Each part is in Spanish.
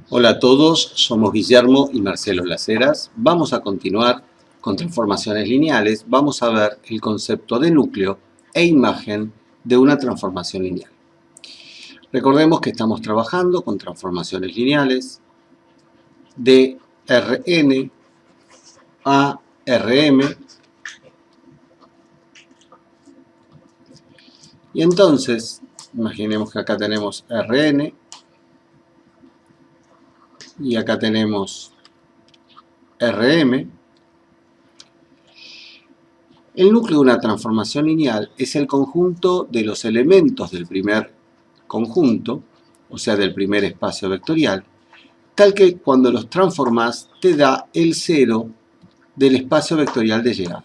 Hola a todos, somos Guillermo y Marcelo Las Heras. Vamos a continuar con transformaciones lineales. Vamos a ver el concepto de núcleo e imagen de una transformación lineal. Recordemos que estamos trabajando con transformaciones lineales de Rn a Rm. Y entonces, imaginemos que acá tenemos Rn y acá tenemos Rm. El núcleo de una transformación lineal es el conjunto de los elementos del primer conjunto, o sea, del primer espacio vectorial, tal que cuando los transformas te da el cero del espacio vectorial de llegada.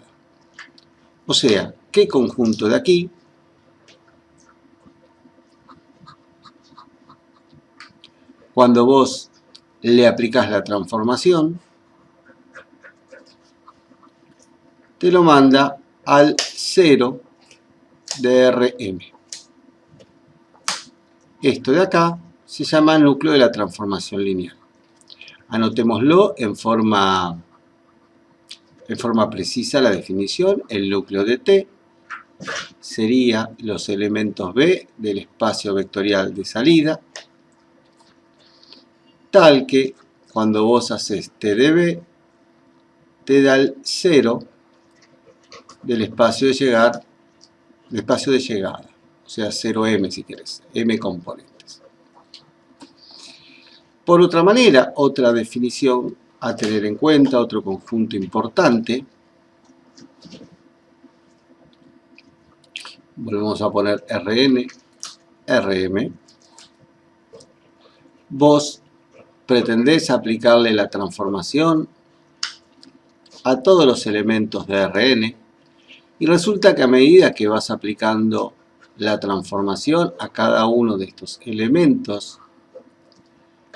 O sea, ¿qué conjunto de aquí cuando vos le aplicás la transformación te lo manda al 0 de Rm? Esto de acá se llama núcleo de la transformación lineal. Anotémoslo en forma precisa la definición. El núcleo de T sería los elementos B del espacio vectorial de salida, tal que cuando vos haces T de B te da el 0 del espacio de llegada, o sea 0m si querés, m componentes. Por otra manera, otra definición a tener en cuenta, otro conjunto importante, volvemos a poner Rn, Rm. Vos pretendés aplicarle la transformación a todos los elementos de Rn y resulta que a medida que vas aplicando la transformación a cada uno de estos elementos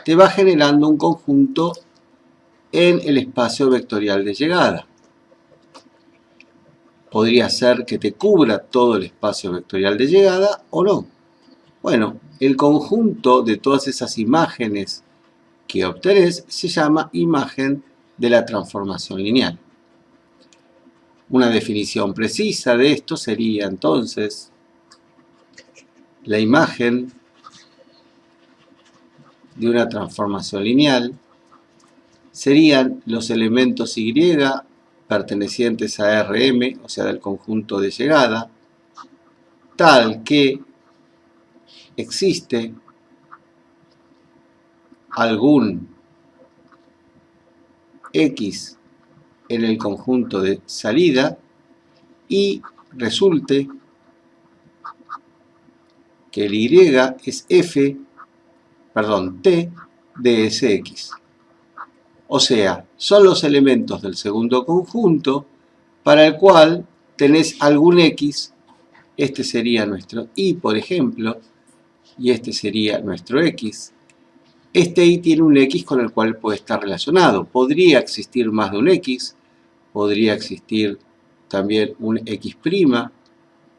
te va generando un conjunto en el espacio vectorial de llegada. Podría ser que te cubra todo el espacio vectorial de llegada o no. Bueno, el conjunto de todas esas imágenes que obtenés se llama imagen de la transformación lineal. Una definición precisa de esto sería entonces la imagen de una transformación lineal serían los elementos Y pertenecientes a Rm, o sea del conjunto de llegada, tal que existe algún X en el conjunto de salida y resulte que el Y es T de ese X. O sea, son los elementos del segundo conjunto para el cual tenés algún X. Este sería nuestro Y, por ejemplo, y este sería nuestro X. Este Y tiene un X con el cual puede estar relacionado. Podría existir más de un X, podría existir también un X'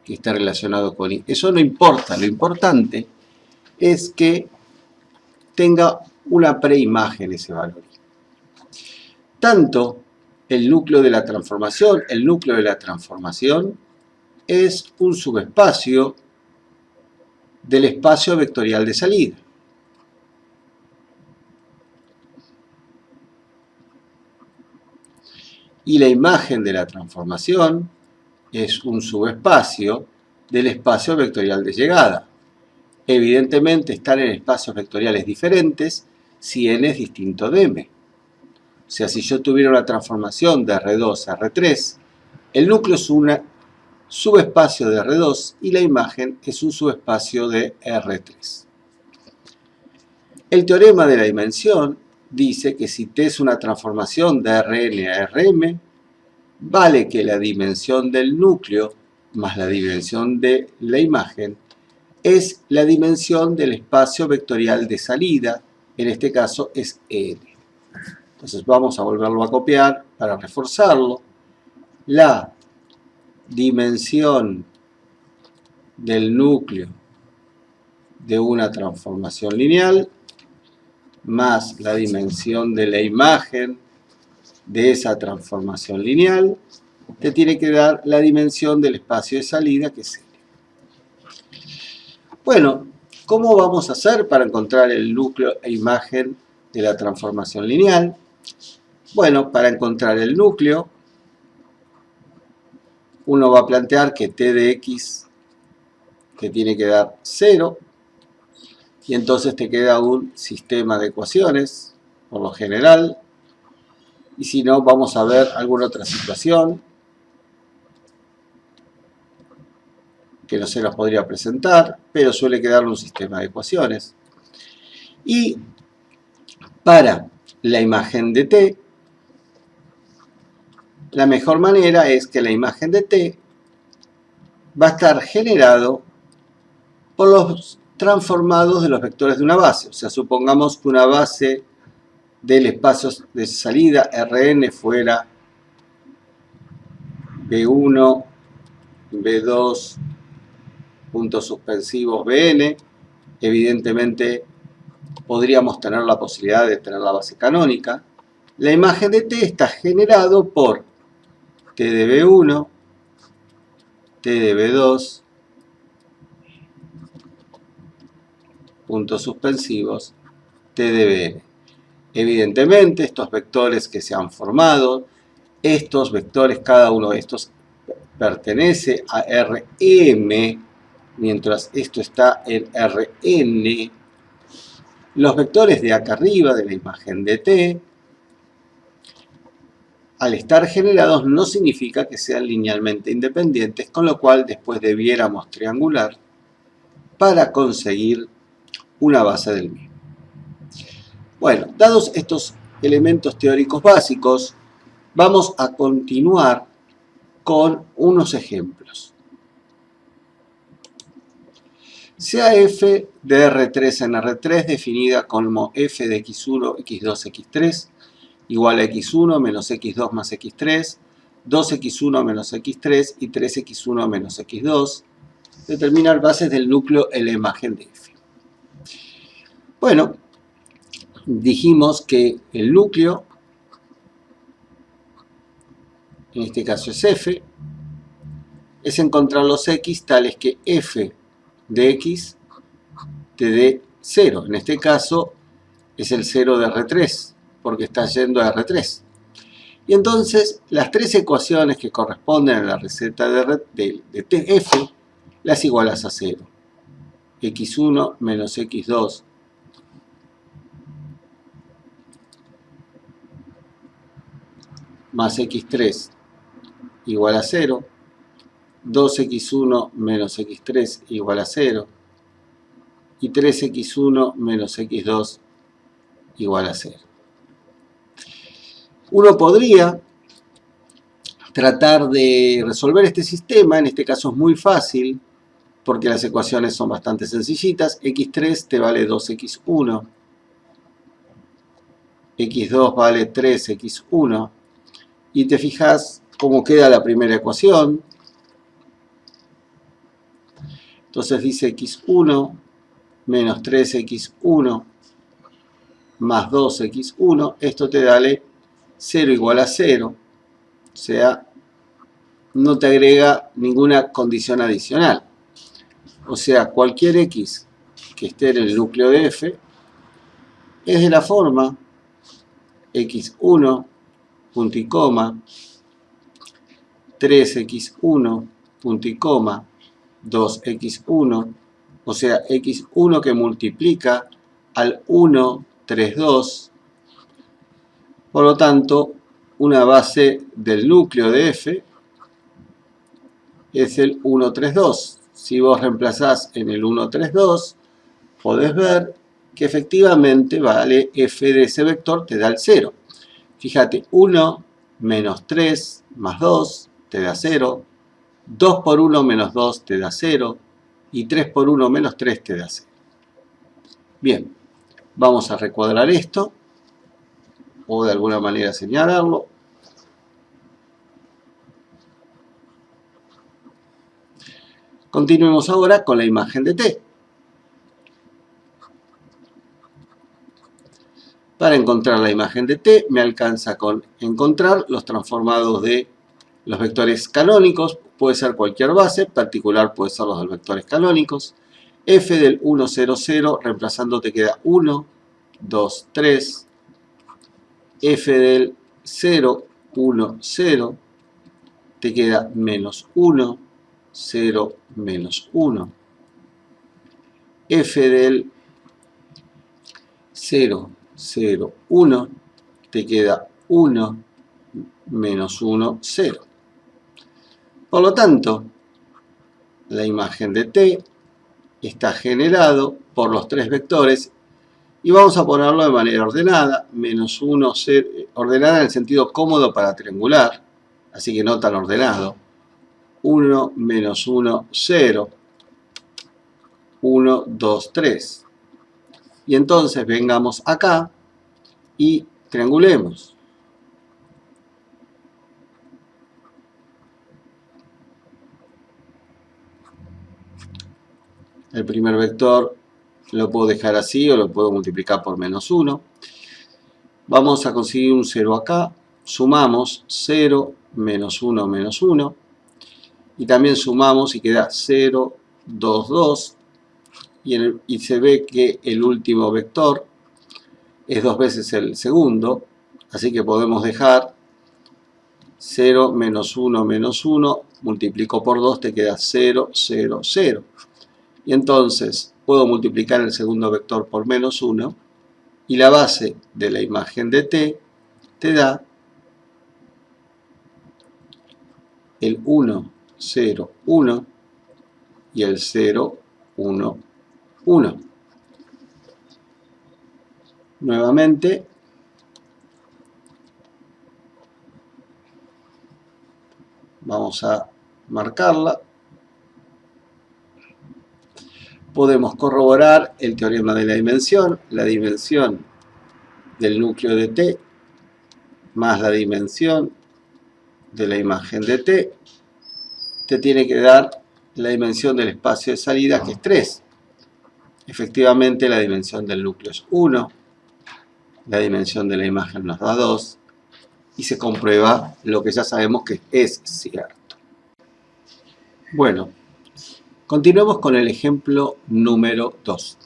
que está relacionado con Y. Eso no importa, lo importante es que tenga una preimagen ese valor. Tanto el núcleo de la transformación es un subespacio del espacio vectorial de salida. Y la imagen de la transformación es un subespacio del espacio vectorial de llegada. Evidentemente están en espacios vectoriales diferentes si n es distinto de m. O sea, si yo tuviera una transformación de R2 a R3, el núcleo es un subespacio de R2 y la imagen es un subespacio de R3. El teorema de la dimensión dice que si T es una transformación de Rn a Rm, vale que la dimensión del núcleo más la dimensión de la imagen es la dimensión del espacio vectorial de salida, en este caso es n. Entonces vamos a volverlo a copiar para reforzarlo. La dimensión del núcleo de una transformación lineal más la dimensión de la imagen de esa transformación lineal, te tiene que dar la dimensión del espacio de salida, que es L. Bueno, ¿cómo vamos a hacer para encontrar el núcleo e imagen de la transformación lineal? Bueno, para encontrar el núcleo, uno va a plantear que t de x te tiene que dar 0, y entonces te queda un sistema de ecuaciones, por lo general, y si no, vamos a ver alguna otra situación que no se nos podría presentar, pero suele quedar un sistema de ecuaciones. Y para la imagen de t, la mejor manera es que la imagen de t va a estar generado por los transformados de los vectores de una base. O sea, supongamos que una base del espacio de salida Rn fuera B1, B2, puntos suspensivos Bn. Evidentemente podríamos tener la posibilidad de tener la base canónica. La imagen de t está generado por t de B1, t de B2, puntos suspensivos, t de Bn. Evidentemente, estos vectores que se han formado, estos vectores, cada uno de estos pertenece a Rm, mientras esto está en Rn. Los vectores de acá arriba, de la imagen de t, al estar generados no significa que sean linealmente independientes, con lo cual después debiéramos triangular para conseguir una base del mismo. Bueno, dados estos elementos teóricos básicos, vamos a continuar con unos ejemplos. Sea f de R3 en R3 definida como f de x1, x2, x3 igual a x1 menos x2 más x3, 2x1 menos x3 y 3x1 menos x2. Determinar bases del núcleo en la imagen de f. Bueno, dijimos que el núcleo, en este caso es f, es encontrar los x tales que f de x te dé 0. En este caso es el 0 de R3, porque está yendo a R3. Y entonces las tres ecuaciones que corresponden a la receta de f las igualas a 0. x1 menos x2 más x3 igual a 0. 2x1 menos x3 igual a 0. Y 3x1 menos x2 igual a 0. Uno podría tratar de resolver este sistema, en este caso es muy fácil, porque las ecuaciones son bastante sencillitas. x3 te vale 2x1, x2 vale 3x1, y te fijas cómo queda la primera ecuación. Entonces dice x1 menos 3x1 más 2x1, esto te da 0 igual a 0, o sea, no te agrega ninguna condición adicional. O sea, cualquier x que esté en el núcleo de f es de la forma x1, punto y coma, 3x1, punto y coma, 2x1, o sea, x1 que multiplica al 1, 3, 2. Por lo tanto, una base del núcleo de f es el 1, 3, 2. Si vos reemplazás en el 1, 3, 2, podés ver que efectivamente vale f de ese vector te da el 0. Fíjate, 1 menos 3 más 2 te da 0, 2 por 1 menos 2 te da 0, y 3 por 1 menos 3 te da 0. Bien, vamos a recuadrar esto, o de alguna manera señalarlo. Continuemos ahora con la imagen de t. Para encontrar la imagen de T me alcanza con encontrar los transformados de los vectores canónicos, puede ser cualquier base, en particular puede ser los de los vectores canónicos. F del 1, 0, 0, reemplazando te queda 1, 2, 3. F del 0, 1, 0, te queda menos 1, 0, menos 1. F del 0, 0, 1, te queda 1, menos 1, 0. Por lo tanto, la imagen de T está generado por los tres vectores y vamos a ponerlo de manera ordenada, menos 1, 0, ordenada en el sentido cómodo para triangular, así que no tan ordenado. 1, menos 1, 0, 1, 2, 3. Y entonces vengamos acá y triangulemos. El primer vector lo puedo dejar así o lo puedo multiplicar por menos 1. Vamos a conseguir un 0 acá. Sumamos 0, menos 1, menos 1. Y también sumamos y queda 0, 2, 2. Y se ve que el último vector es 2 veces el segundo. Así que podemos dejar 0, menos 1, menos 1. Multiplico por 2, te queda 0, 0, 0. Y entonces puedo multiplicar el segundo vector por menos 1 y la base de la imagen de T te da el 1, 0, 1 y el 0, 1, 1. Nuevamente, vamos a marcarla. Podemos corroborar el teorema de la dimensión del núcleo de T más la dimensión de la imagen de T, te tiene que dar la dimensión del espacio de salida, que es 3. Efectivamente, la dimensión del núcleo es 1, la dimensión de la imagen nos da 2, y se comprueba lo que ya sabemos que es cierto. Bueno, continuemos con el ejemplo número 2.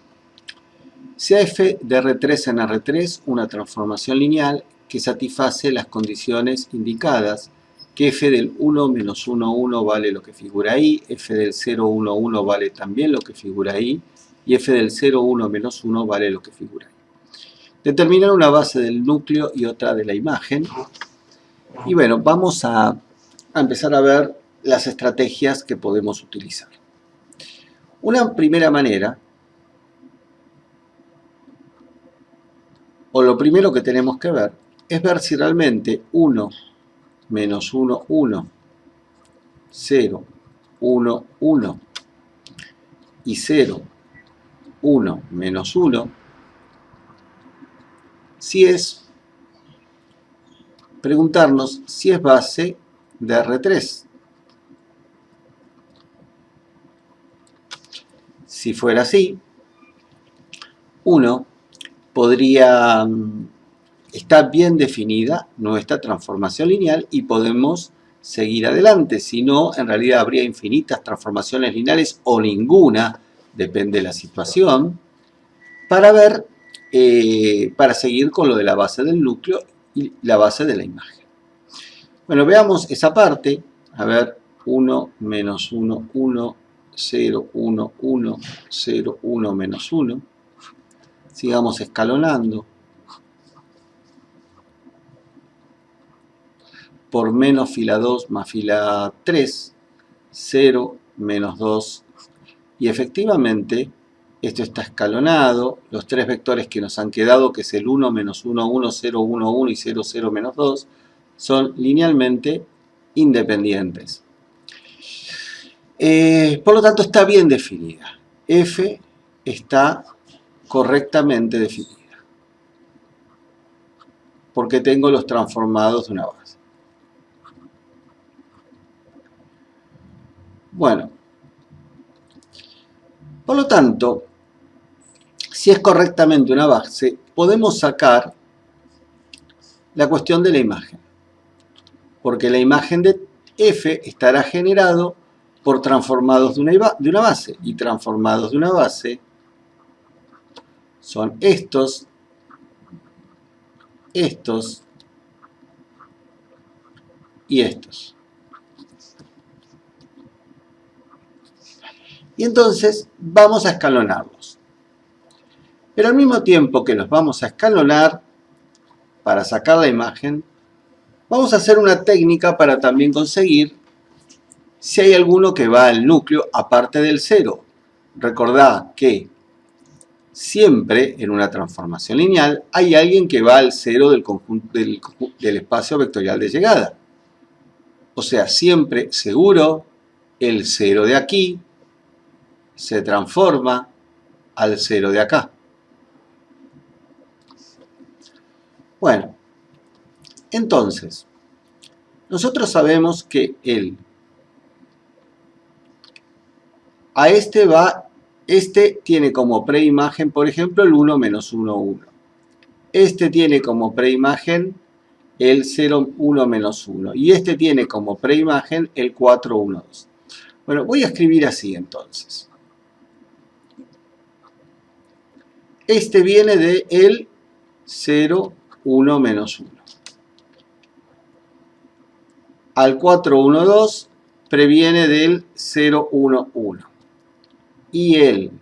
Sea f de R3 en R3 una transformación lineal que satisface las condiciones indicadas, que f del 1 menos 1, 1 vale lo que figura ahí, f del 0, 1, 1 vale también lo que figura ahí, y f del 0, 1 menos 1 vale lo que figura ahí. Determinar una base del núcleo y otra de la imagen. Y bueno, vamos a empezar a ver las estrategias que podemos utilizar. Una primera manera, o lo primero que tenemos que ver, es ver si realmente 1 menos 1, 1, 0, 1, 1 y 0, 1 menos 1, si es, preguntarnos si es base de R3. Si fuera así, uno podría estar bien definida nuestra transformación lineal y podemos seguir adelante. Si no, en realidad habría infinitas transformaciones lineales o ninguna, depende de la situación, para ver, para seguir con lo de la base del núcleo y la base de la imagen. Bueno, veamos esa parte. A ver, 1 menos 1, 1, 0, 1, 1, 0, 1 menos 1. Sigamos escalonando. Por menos fila 2 más fila 3, 0, menos 2. Y efectivamente, esto está escalonado. Los tres vectores que nos han quedado, que es el 1, menos 1, 1, 0, 1, 1 y 0, 0, menos 2, son linealmente independientes. Por lo tanto, está bien definida. F está correctamente definida, porque tengo los transformados de una base. Bueno, por lo tanto, si es correctamente una base, podemos sacar la cuestión de la imagen. Porque la imagen de f estará generado por transformados de una base. Y transformados de una base son estos, estos y estos. Y entonces vamos a escalonarlos. Pero al mismo tiempo que los vamos a escalonar para sacar la imagen, vamos a hacer una técnica para también conseguir si hay alguno que va al núcleo aparte del 0. Recordad que siempre en una transformación lineal hay alguien que va al 0 del conjunto del espacio vectorial de llegada. O sea, siempre seguro el 0 de aquí se transforma al 0 de acá. Bueno, entonces, nosotros sabemos que a este tiene como preimagen, por ejemplo, el 1 menos 1, 1. Este tiene como preimagen el 0, 1 menos 1. Y este tiene como preimagen el 4, 1, 2. Bueno, voy a escribir así entonces. Este viene de el 0, 1 menos 1. Al 4, 1, 2 previene del 0, 1, 1. Y el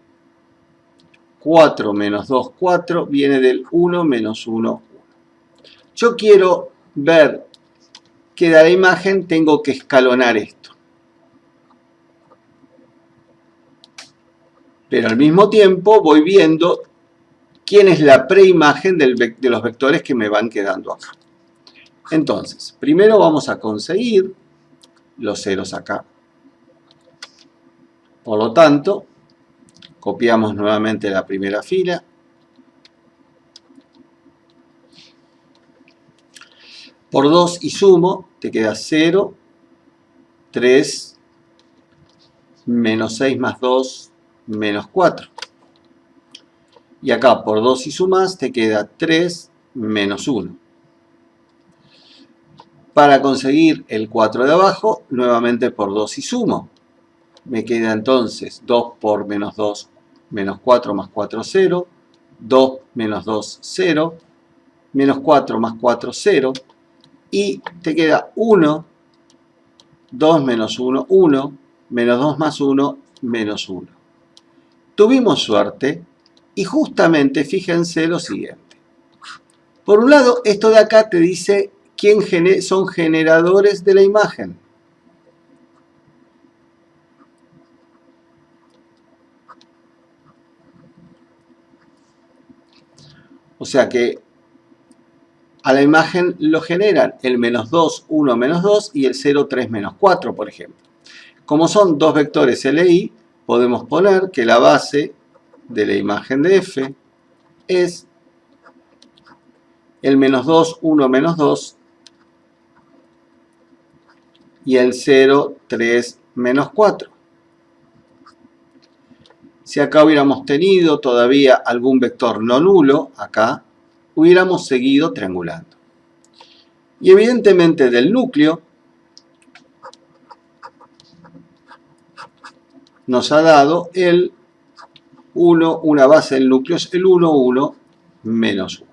4 menos 2, 4 viene del 1 menos 1, 1. Yo quiero ver que de la imagen tengo que escalonar esto. Pero al mismo tiempo voy viendo quién es la preimagen de los vectores que me van quedando acá. Entonces, primero vamos a conseguir los ceros acá. Por lo tanto, copiamos nuevamente la primera fila. Por 2 y sumo, te queda 0, 3, menos 6 más 2, menos 4. Y acá por 2 y sumas te queda 3 menos 1. Para conseguir el 4 de abajo, nuevamente por 2 y sumo. Me queda entonces 2 por menos 2, menos 4 más 4, 0. 2 menos 2, 0. Menos 4 más 4, 0. Y te queda 1, 2 menos 1, 1. Menos 2 más 1, menos 1. Tuvimos suerte y justamente fíjense lo siguiente. Por un lado, esto de acá te dice quién son generadores de la imagen. O sea que a la imagen lo generan el menos 2, 1, menos 2 y el 0, 3, menos 4, por ejemplo. Como son dos vectores LI, podemos poner que la base de la imagen de F es el menos 2, 1, menos 2 y el 0, 3, menos 4. Si acá hubiéramos tenido todavía algún vector no nulo, acá, hubiéramos seguido triangulando. Y evidentemente del núcleo nos ha dado el 1, una base del núcleo es el 1, 1, menos 1.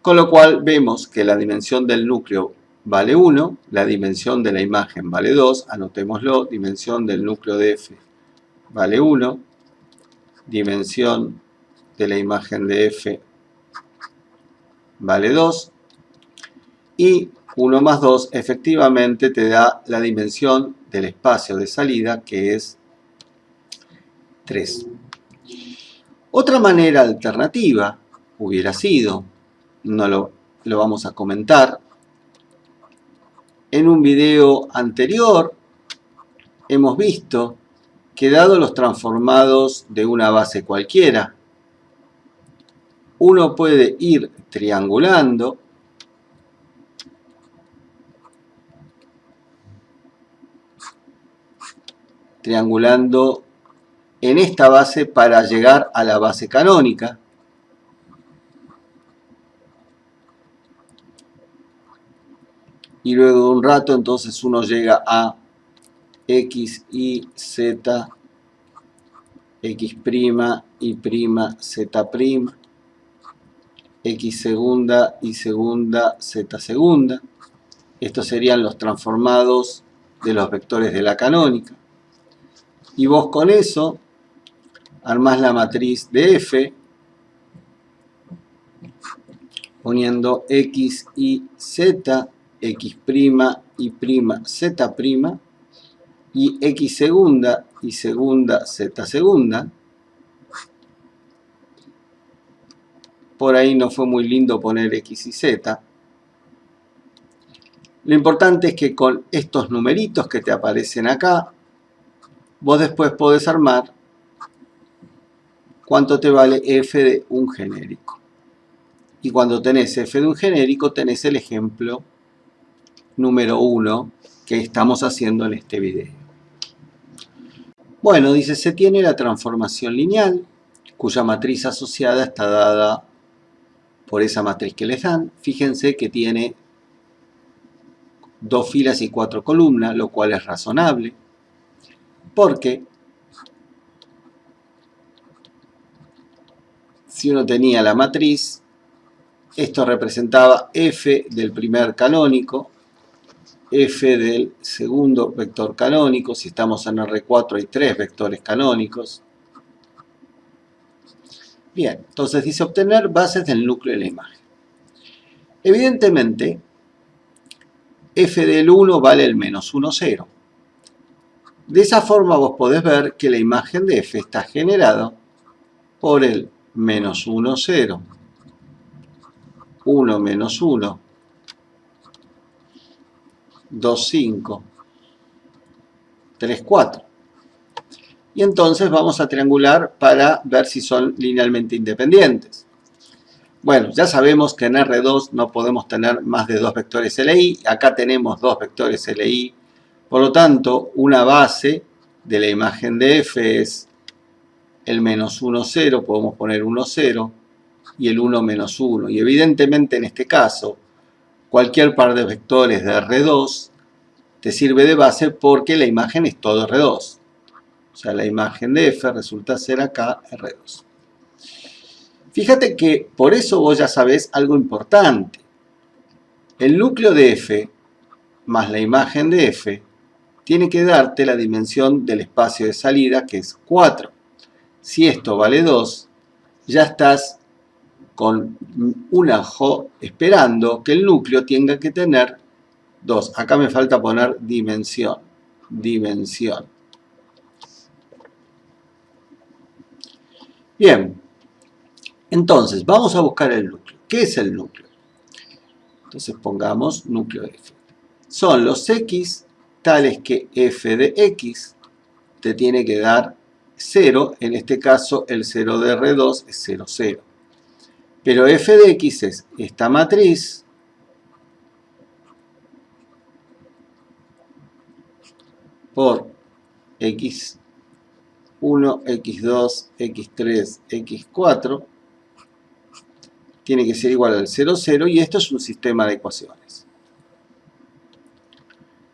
Con lo cual vemos que la dimensión del núcleo vale 1, la dimensión de la imagen vale 2, anotémoslo, dimensión del núcleo de F vale 1, dimensión de la imagen de F vale 2, y 1 más 2 efectivamente te da la dimensión del espacio de salida, que es 3. Otra manera alternativa hubiera sido, no lo vamos a comentar, en un video anterior hemos visto que dado los transformados de una base cualquiera, uno puede ir triangulando en esta base para llegar a la base canónica. y luego de un rato entonces uno llega a x, y, z, x', y', z', x segunda, y segunda, z segunda. Estos serían los transformados de los vectores de la canónica. Y vos con eso armás la matriz de F poniendo x, y, z, x', y', z', y x segunda, y segunda, z segunda. Por ahí no fue muy lindo poner x y z. Lo importante es que con estos numeritos que te aparecen acá, vos después podés armar cuánto te vale f de un genérico. Y cuando tenés f de un genérico, tenés el ejemplo número 1 que estamos haciendo en este video. Bueno, dice, se tiene la transformación lineal, cuya matriz asociada está dada por esa matriz que les dan. Fíjense que tiene 2 filas y 4 columnas, lo cual es razonable, porque si uno tenía la matriz, esto representaba f del primer canónico, f del segundo vector canónico. Si estamos en R4 hay 3 vectores canónicos. Bien, entonces dice obtener bases del núcleo de la imagen. Evidentemente, f del 1 vale el menos 1, 0. De esa forma vos podés ver que la imagen de f está generada por el menos 1, 0, 1, menos 1, 2, 5, 3, 4. Y entonces vamos a triangular para ver si son linealmente independientes. Bueno, ya sabemos que en R2 no podemos tener más de 2 vectores LI. Acá tenemos 2 vectores LI. Por lo tanto, una base de la imagen de F es el menos 1, 0. Podemos poner 1, 0 y el 1, menos 1. Y evidentemente en este caso, cualquier par de vectores de R2 te sirve de base porque la imagen es todo R2. O sea, la imagen de F resulta ser acá R2. Fíjate que por eso vos ya sabés algo importante. El núcleo de F más la imagen de F tiene que darte la dimensión del espacio de salida, que es 4. Si esto vale 2, ya estás con un ajo esperando que el núcleo tenga que tener 2. Acá me falta poner dimensión. Dimensión. Bien. Entonces, vamos a buscar el núcleo. ¿Qué es el núcleo? Entonces pongamos núcleo de F. Son los x tales que f de x te tiene que dar 0. En este caso, el 0 de R2 es 0, 0. Pero f de x es esta matriz por x1, x2, x3, x4. Tiene que ser igual al 0, 0, y esto es un sistema de ecuaciones,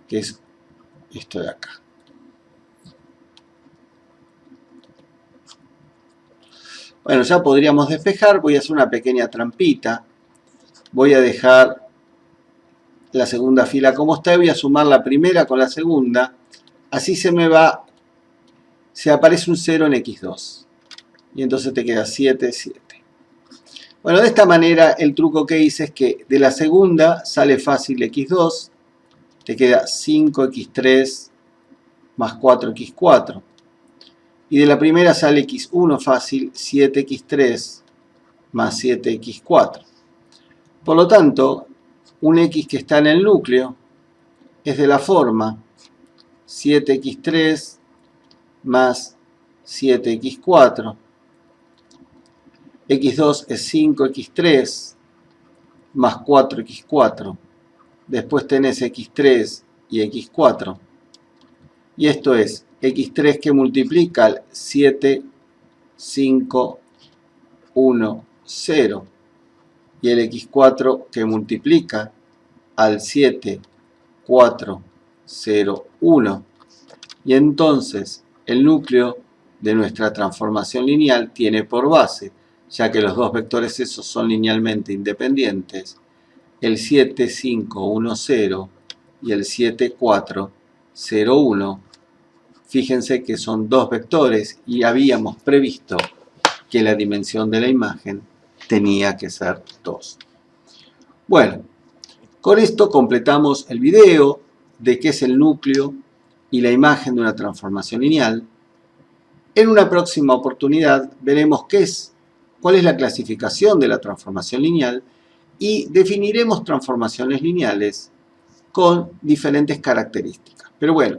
que es esto de acá. Bueno, ya podríamos despejar. Voy a hacer una pequeña trampita. Voy a dejar la segunda fila como está y voy a sumar la primera con la segunda. Así se aparece un 0 en x2. Y entonces te queda 7, 7. Bueno, de esta manera el truco que hice es que de la segunda sale fácil x2, te queda 5x3 más 4x4. Y de la primera sale x1 fácil, 7x3 más 7x4. Por lo tanto, un x que está en el núcleo es de la forma 7x3 más 7x4. x2 es 5x3 más 4x4. Después tenés x3 y x4. Y esto es x3 que multiplica al 7, 5, 1, 0. Y el x4 que multiplica al 7, 4, 0, 1. Y entonces el núcleo de nuestra transformación lineal tiene por base, ya que los dos vectores esos son linealmente independientes, el 7, 5, 1, 0 y el 7, 4, 0, 1. Fíjense que son dos vectores y habíamos previsto que la dimensión de la imagen tenía que ser 2. Bueno, con esto completamos el video de qué es el núcleo y la imagen de una transformación lineal. En una próxima oportunidad veremos cuál es la clasificación de la transformación lineal y definiremos transformaciones lineales con diferentes características. Pero bueno,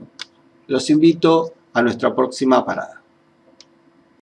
los invito a nuestra próxima parada.